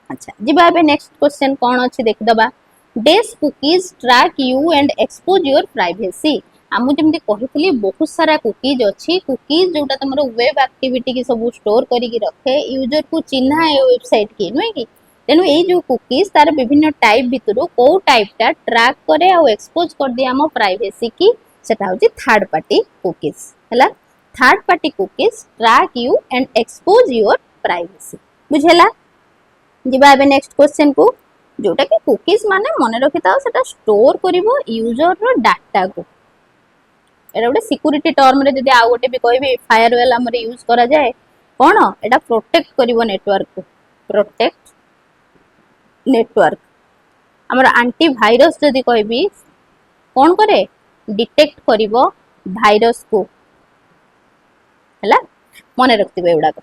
अच्छा जिबा अब नेक्स्ट क्वेश्चन कोन अछि देख दबा does cookies track you and expose your privacy आमु जेमति कहितली बहुत सारा कुकीज अछि कुकीज जोटा तमरो वेब एक्टिविटी की सब स्टोर करी की रखे यूजर को चिन्हा ए वेबसाइट की नय की तेनु ए जो कुकीज तार विभिन्न टाइप भितरु को टाइपटा ट्रैक करे आ एक्सपोज कर दिया हम प्राइवेसी की सेटा होची थर्ड पार्टी कुकीज हला third party cookies track you and expose your privacy बुझेला जिबा बे नेक्स्ट क्वेश्चन को जोटा कि कुकीज माने मने रखिता सेटा स्टोर करिवो यूजर रो डाटा को एटा गोटे सिक्योरिटी टर्म रे जदी आ गोटे भी कहबे फायरवॉल हमर यूज करा जाय कोन एटा प्रोटेक्ट करिवो नेटवर्क को प्रोटेक्ट नेटवर्क हमर एंटीवायरस जदी कहबी कोन करे डिटेक्ट करिवो वायरस को हला मने रखतिबे एडा को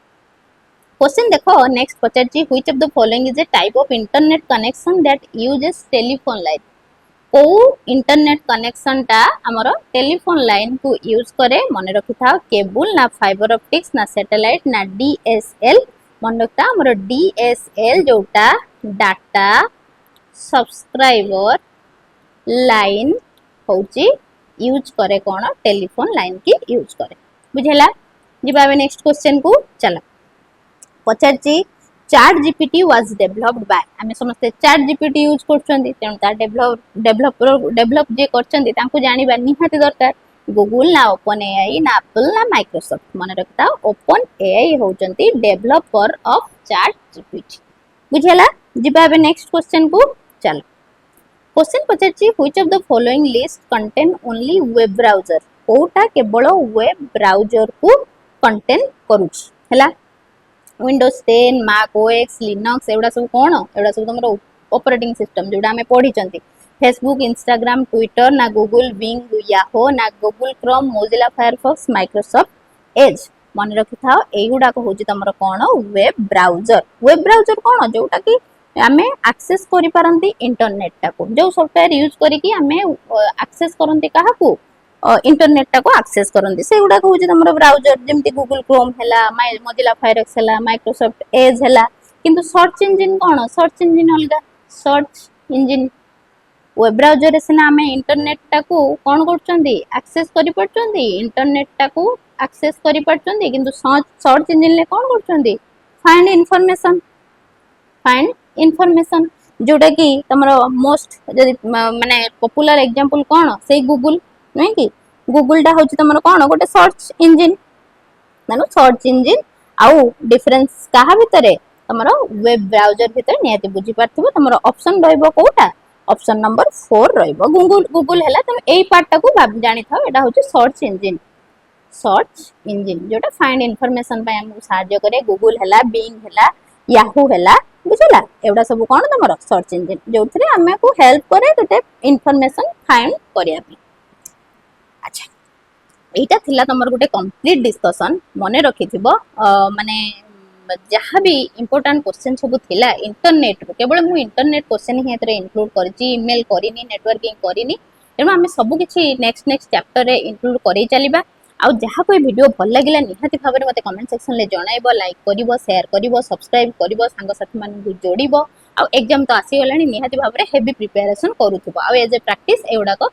क्वेश्चन देखो नेक्स्ट पचारची which of the following is a type of internet connection that uses telephone line को इंटरनेट कनेक्शन ता हमर टेलीफोन लाइन को यूज करे मने रखि था केबल ना फाइबर ऑप्टिक्स ना सैटेलाइट ना डीएसएल मन रखता हमर डीएसएल जोटा डाटा सब्सक्राइबर लाइन होची यूज करे कोन टेलीफोन लाइन की यूज करे बुझेला जिबा नेक्स्ट क्वेश्चन को चला पचारची ChatGPT was developed by आमे समस्त चैट जीपीटी यूज करछंदी तेणु ता डेवलप जे करछंदी तांको जानिबा निहाती दरकार गूगल ना ओपन एआई ना एप्पल ना माइक्रोसॉफ्ट मन रखता ओपन एआई होचंती डेवलपर ऑफ चैट जीपीटी बुझला जिबा बे नेक्स्ट क्वेश्चन को चल क्वेश्चन पचाची which of the following list contain only web browser कोटा केवल वेब ब्राउजर को कंटेन करूछ हला विंडोज 10 मैक ओएस लिनक्स एवडा सब कोन एवडा सब हमर ऑपरेटिंग सिस्टम जोडा हमें पढी चंती फेसबुक इंस्टाग्राम ट्विटर ना गूगल बिंग याहो ना Google Chrome Mozilla Firefox Microsoft Edge मन रखि थाओ एगुडा को होची तमरो कोन वेब ब्राउजर कोन जोटा कि आमे एक्सेस करि पारंती इंटरनेट टा को जो सॉफ्टवेयर यूज करी कि आमे एक्सेस करंती काहा को इंटरनेट टा को एक्सेस करंती से गुडा को होची हमर ब्राउजर जेमति गूगल क्रोम हैला मोजिला फायरफॉक्स हैला माइक्रोसॉफ्ट एज हैला किंतु सर्च इंजन कोन सर्च इंजन अलगा सर्च इंजन वेब ब्राउजर रे सिना आमे इंटरनेट टा को कोन करचंदी एक्सेस करि पड़चंदी इंटरनेट टा को एक्सेस करि पड़चंदी किंतु सर्च इंजन ले कोन करचंदी फाइंड इंफॉर्मेशन जोटा कि तमरो मोस्ट जदि माने पॉपुलर एग्जांपल कोन से गूगल नहीं कि गूगल टा होची तमरो कोन गोटे सर्च इंजन मानो सर्च इंजन आउ डिफरेंस काहा भितरे तमरो वेब ब्राउजर भितर नियति बुझी पारथिबो तमरो ऑप्शन रहइबो कोटा ऑप्शन नंबर 4 रहइबो गूगल हैला तुम एई पार्ट टा को जानि थाओ एटा होची सर्च इंजन जोटा फाइंड इंफॉर्मेशन पय हम सहाय्य करे गूगल हैला बिंग हैला याहू हैला बुझला एवडा सब कोन तमरो सर्च इंजन जोथरे हमें को हेल्प करे गोटे इंफॉर्मेशन फाइंड करिया पे अच्छा एटा थिला तमर गोटे कंप्लीट डिस्कशन मने रखिथिबो माने जहाँ भी इंपोर्टेंट क्वेश्चन सब थिला इंटरनेट रो केवल मु इंटरनेट क्वेश्चन ही एतरे इंक्लूड करची ईमेल करिनी नेटवर्किंग करिनी तेणु आमे सब किछि नेक्स्ट चैप्टर रे इंक्लूड करै चलीबा आ जहाँ कोई वीडियो भल लागिला निहाती भाव में मते कमेंट सेक्शन ले जणाइबो लाइक करिवो शेयर करिवो सब्सक्राइब करिवो सांग साथी मान को जोड़िबो आ एग्जाम तो आसी गलानी निहाती भाव में हेवी प्रिपरेशन करूथबो आ एज ए प्रैक्टिस एउडा को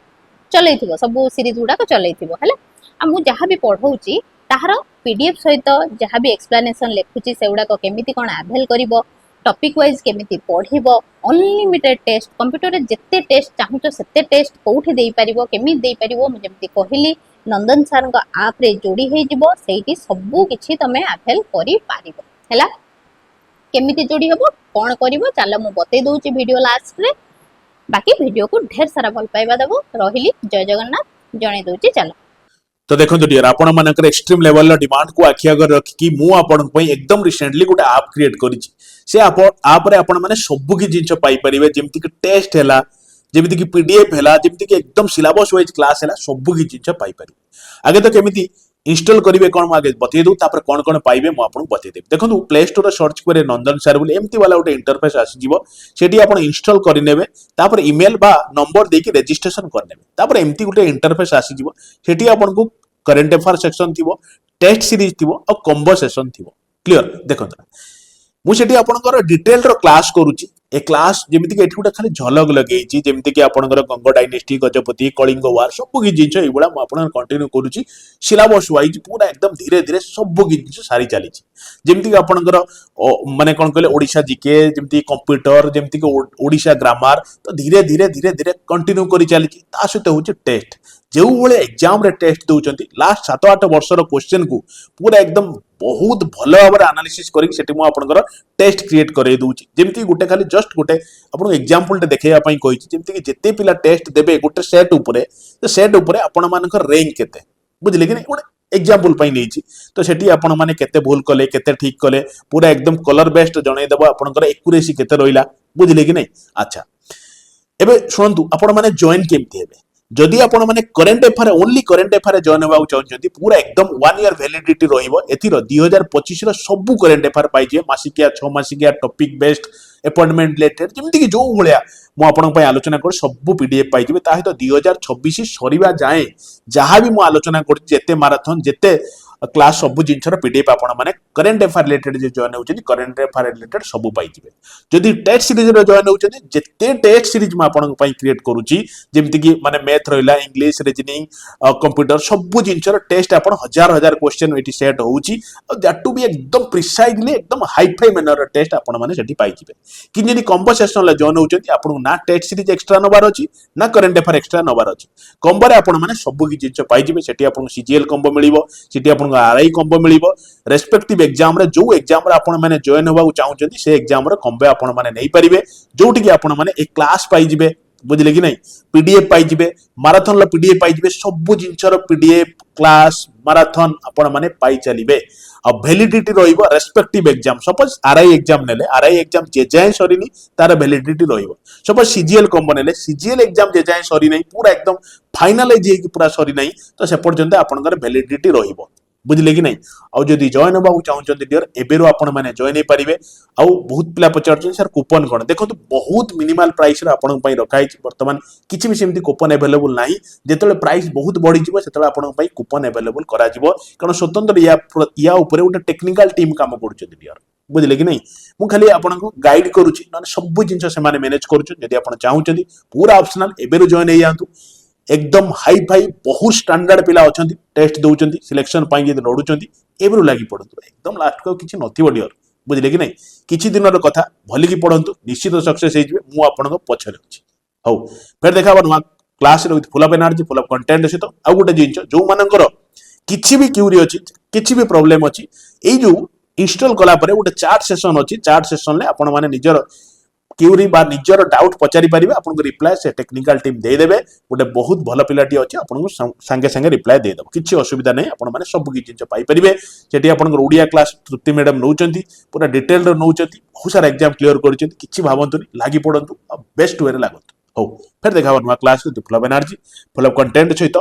चलैथिबो सब सीरीज गुडा को चलैथिबो हला आ मु जहाँ भी पढौची ताहार पीडीएफ सहित जहाँ भी एक्सप्लेनेशन लिखुची सेउडा को केमिति कोन अवेल करिवो टॉपिक वाइज केमिति पढिबो अनलिमिटेड टेस्ट कंप्यूटर रे जत्ते टेस्ट चाहूचो सेते टेस्ट कोउठी देई परिबो केमिति देई परिबो मु जेमति कहिली नंदन सर का आप रे जोड़ी हे जिवो सेठी सबु किछि तमे अवेल करि पारिबो हैला केमिति जोड़ी हबो कोन करिवो चलो मु बतै दउची वीडियो लास्ट रे बाकी वीडियो को ढेर सारा भल पाइबा देबो रहिली जय जगन्नाथ जणे दउची चलो तो देखो डियर आपण मानकर एक्सट्रीम लेवल रो डिमांड को आखि अगर रखी मु आपण पई एकदम रिसेंटली गोटे ऐप क्रिएट करिछि से ऐप रे आपण माने सब की जिंस पाई परिबे जेमति कि टेस्ट हैला जेमति कि पीडीएफ हैला जेमति कि एकदम सिलेबस वाइज क्लास हैला सब की जिंस पाई परिबे आगे तो केमिति इंस्टॉल करिवे कोन आगे बतै दउ तापर कोन कोन पाइबे मु आपण बतै देब देखो प्ले स्टोर सर्च करे नंदन सर बोले एमती वाला गोटे इंटरफेस आसी जीवो सेठी आपण इंस्टॉल करि नेबे तापर ईमेल बा नंबर देकी रजिस्ट्रेशन कर नेबे तापर एमती गोटे इंटरफेस आसी जीवो सेठी आपण को करंट अफेयर सेक्शन थिबो टेस्ट सीरीज थिबो और कॉम्बो सेशन थिबो क्लियर देखो मु सेठी आपनकर डिटेल रो क्लास करूची ए क्लास जेमिति कि एठी गोटे खाली झलक लगेइची जेमिति कि आपनकर गंग डायनेस्टी गजपति कलिंग वार सब की जिंस एबुला मु आपन कंटिन्यू करूची सिलेबस वाइज पूरा एकदम धीरे धीरे सब की जिंस सारी चलीची जेमिति कि आपनकर माने कोन कहले ओडिशा जीके जेमिति कंप्यूटर जेमिति कि ओडिशा ग्रामर तो धीरे धीरे धीरे धीरे कंटिन्यू करी चलीची ता सहित होची टेस्ट जो भाई एग्जाम रे टेस्ट दउचंती लास्ट 7-8 वर्ष रो क्वेश्चन को पूरा एकदम बहुत भलो भाव एनालिसिस करिक सेठी मु आपनकर टेस्ट क्रिएट करे दउची जेमति गुटे खाली जस्ट गुटे आपन एग्जांपल टे देखैया पई कहिछि जेमति कि जते पिला टेस्ट देबे गुटे सेट ऊपरे तो सेट ऊपरे आपन मानकर रैंक केते बुझले कि नै गुटे एग्जांपल पई नैछि तो सेठी आपन माने केते भूल कले केते ठीक कले पूरा एकदम कलर बेस्ड जणै देबो आपनकर एक्यूरेसी केते रहिला बुझले कि नै अच्छा एबे सुनंतु आपन माने जॉइन केमति हेबे जदि आपण माने current affair only current affair join होबा चाहछंती पूरा एकदम 1 ईयर वैलिडिटी रहिबो एथिरो 2025 रो सब करंट अफेयर पाइ जे मासिकिया 6 मासिकिया टॉपिक बेस्ड अपॉइंटमेंट रिलेटेड जेमति कि जो भलिया मु आपण पय आलोचना कर सब पीडीएफ पाइ जेबे ताहि तो 2026 सरीबा जाए जहां भी मु आलोचना कर जेते मैराथन जेते क्लास सब जिनसर पीडीएफ आपण माने करंट अफेयर रिलेटेड जे जॉइन होउछन करंट अफेयर रिलेटेड सब पाई जिवे जदि टेस्ट सीरीज रे जॉइन होउछन जेते टेस्ट सीरीज म आपण पई क्रिएट करूची जेमति कि माने मैथ रहला इंग्लिश रीजनिंग कंप्यूटर सब जिनसर टेस्ट आपण हजार हजार क्वेश्चन एटी सेट होउची दैट टू बी एकदम प्रिसाइजली एकदम हाई फाई मैनर टेस्ट आपण माने सेठी पाई जिवे कि जदि कॉम्बो सेशन ला जॉइन होउछन आपण ना टेस्ट सीरीज एक्स्ट्रा नबार अछि ना करंट अफेयर एक्स्ट्रा नबार अछि कॉम्बो रे आपण माने सब कि जिनस पाई जिवे सेठी आपण सीजीएल कॉम्बो मिलिबो सेठी आपण आरआई कॉम्बो मिलिबो रेस्पेक्टिव एग्जाम रे जो एग्जाम रे आपण माने जॉइन होबा चाहउछन से एग्जाम रे कॉम्बो आपण माने नै परिबे जोठी कि आपण माने एक क्लास पाई जिवे बुझले कि नहीं पीडीएफ पाई जिवे माराथन ला पीडीएफ पाई जिवे सब जिनसर पीडीएफ क्लास माराथन आपण माने पाई चलिबे अब वैलिडिटी रहिबो respective exam suppose RI exam नेले आरआई एग्जाम जे जाय सरीनी तार वैलिडिटी रहिबो सपोज सीजीएल कॉम्बो नेले सीजीएल एग्जाम जे जाय सरी नै पूरा एकदम फाइनलाइज हे कि पूरा सरी नै तो से पर्यंत आपनकर वैलिडिटी रहिबो बुझले कि नहीं आउ जदि जॉइन होबा चाहउछन डियर एबेरो आपण माने जॉइन हे परिबे आउ बहुत पिला पचारछन सर कूपन कोन देखो तो बहुत मिनिमल प्राइस रे आपण पई रखाई वर्तमान किछि भी सेमती कूपन अवेलेबल नाही जेतले प्राइस बहुत बढ़ी जिवो सेतले आपण पई कूपन अवेलेबल करा जिवो कारण स्वतंत्र या ऊपर उटे टेक्निकल टीम काम करूछन डियर बुझले कि नहीं मु खाली आपण को गाइड करूछि न सब जिंस से माने मैनेज करूछन जदि आपण चाहउछन पूरा ऑप्शनल एबेरो जॉइन हे जांतु एकदम हाई फाई बहुत स्टैंडर्ड पिला अछंती टेस्ट दउचंती सिलेक्शन पाई जे लडुचंती एबरु लागि पडंतु एकदम लास्ट को किछि नथिबो डियर बुझले कि नहीं किछि दिनर कथा भली कि पडंतु निश्चित सक्सेस हे जिवे मु आपन को पछरे अछि हौ फेर देखाबा नुवा क्लास रे with full of energy full of content अछि तो आ गुटे जिंस जो मानकर किछि भी क्यूरी अछि किछि भी प्रॉब्लम अछि एई जो इंस्टॉल कला परे गुटे चैट सेशन अछि चैट सेशन ले आपण माने निजर क्यूरी बा निजर डाउट पचारि परिबे आपन को रिप्लाई से टेक्निकल टीम दे देबे गोटे बहुत भलो पिलाटी अछि आपन को संगे संगे रिप्लाई दे देबो किछि असुविधा नै आपन माने सब कि जिंस पाई परिबे जेटी आपन को ओडिया क्लास तृप्ति मैडम नउचंती पूरा डिटेल रे नउचंती बहुत सारा एग्जाम क्लियर करचंती किछि भाबंतुनी लागि पडंतु बेस्ट वे रे लागंतु हो फिर देखाबा नुवा class full of energy full of content सहित